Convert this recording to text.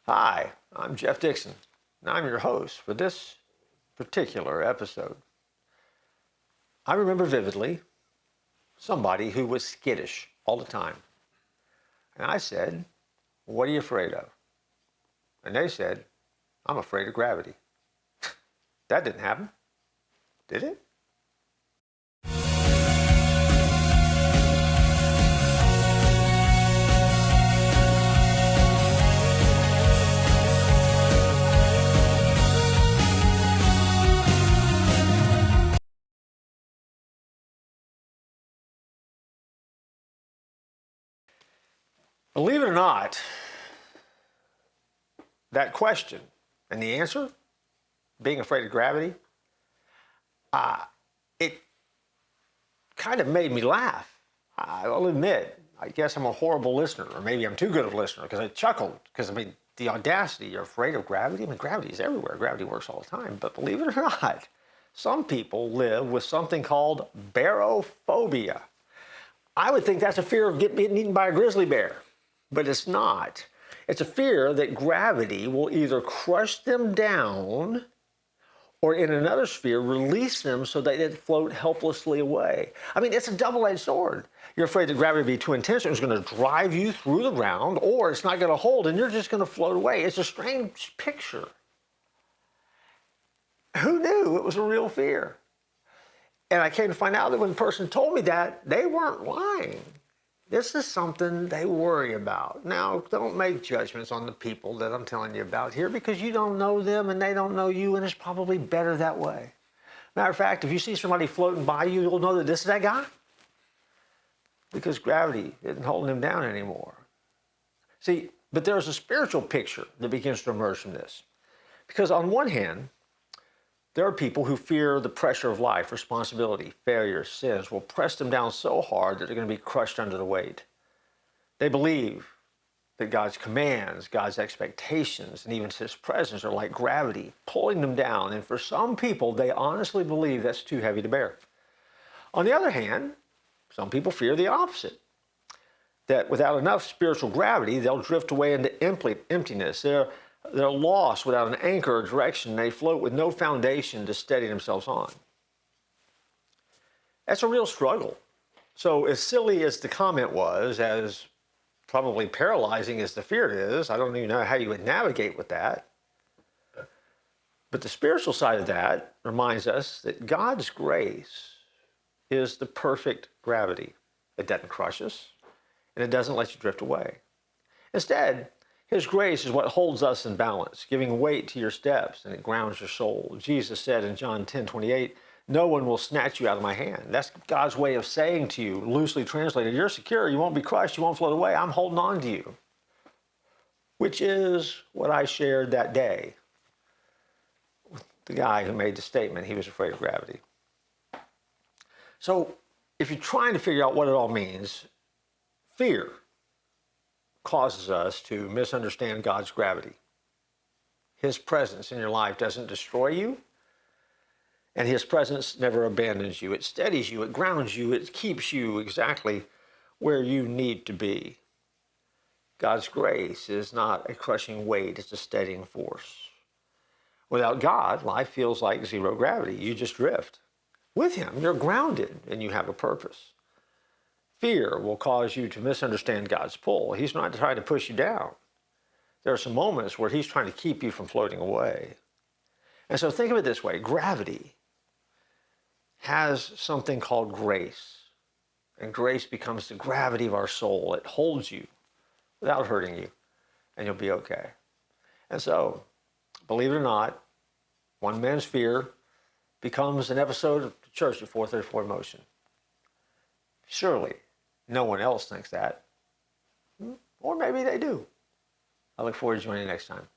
Hi, I'm Jeff Dixon, and I'm your host for this particular episode. I remember vividly somebody who was skittish all the time. And I said, "What are you afraid of?" And they said, "I'm afraid of gravity." That didn't happen, did it? Believe it or not, that question and the answer, being afraid of gravity, it kind of made me laugh. I'll admit, I guess I'm a horrible listener, or maybe I'm too good of a listener, because I chuckled, because the audacity, you're afraid of gravity? Gravity is everywhere. Gravity works all the time. But believe it or not, some people live with something called barophobia. I would think that's a fear of being eaten by a grizzly bear, but it's not. It's a fear that gravity will either crush them down or in another sphere, release them so that they float helplessly away. It's a double-edged sword. You're afraid that gravity will be too intense and it's going to drive you through the ground, or it's not going to hold and you're just going to float away. It's a strange picture. Who knew it was a real fear? And I came to find out that when the person told me that, they weren't lying. This is something they worry about. Now, don't make judgments on the people that I'm telling you about here, because you don't know them and they don't know you, and it's probably better that way. Matter of fact, if you see somebody floating by you, you'll know that this is that guy, because gravity isn't holding him down anymore. See, but there's a spiritual picture that begins to emerge from this. Because on one hand, there are people who fear the pressure of life, responsibility, failure, sins will press them down so hard that they're going to be crushed under the weight. They believe that God's commands, God's expectations, and even His presence are like gravity, pulling them down. And for some people, they honestly believe that's too heavy to bear. On the other hand, some people fear the opposite, that without enough spiritual gravity, they'll drift away into emptiness. They're lost without an anchor or direction. They float with no foundation to steady themselves on. That's a real struggle. So as silly as the comment was, as probably paralyzing as the fear is, I don't even know how you would navigate with that. But the spiritual side of that reminds us that God's grace is the perfect gravity. It doesn't crush us, and it doesn't let you drift away. Instead, His grace is what holds us in balance, giving weight to your steps, and it grounds your soul. Jesus said in John 10:28, "No one will snatch you out of my hand." That's God's way of saying to you, loosely translated, you're secure, you won't be crushed, you won't float away, I'm holding on to you. Which is what I shared that day with the guy who made the statement he was afraid of gravity. So if you're trying to figure out what it all means, fear causes us to misunderstand God's gravity. His presence in your life doesn't destroy you, and His presence never abandons you. It steadies you, it grounds you, it keeps you exactly where you need to be. God's grace is not a crushing weight, it's a steadying force. Without God, life feels like zero gravity. You just drift. With Him, you're grounded and you have a purpose. Fear will cause you to misunderstand God's pull. He's not trying to push you down. There are some moments where He's trying to keep you from floating away. And so think of it this way. Gravity has something called grace. And grace becomes the gravity of our soul. It holds you without hurting you, and you'll be okay. And so, believe it or not, one man's fear becomes an episode of the church at 434 Motion. Surely, no one else thinks that. Or maybe they do. I look forward to joining you next time.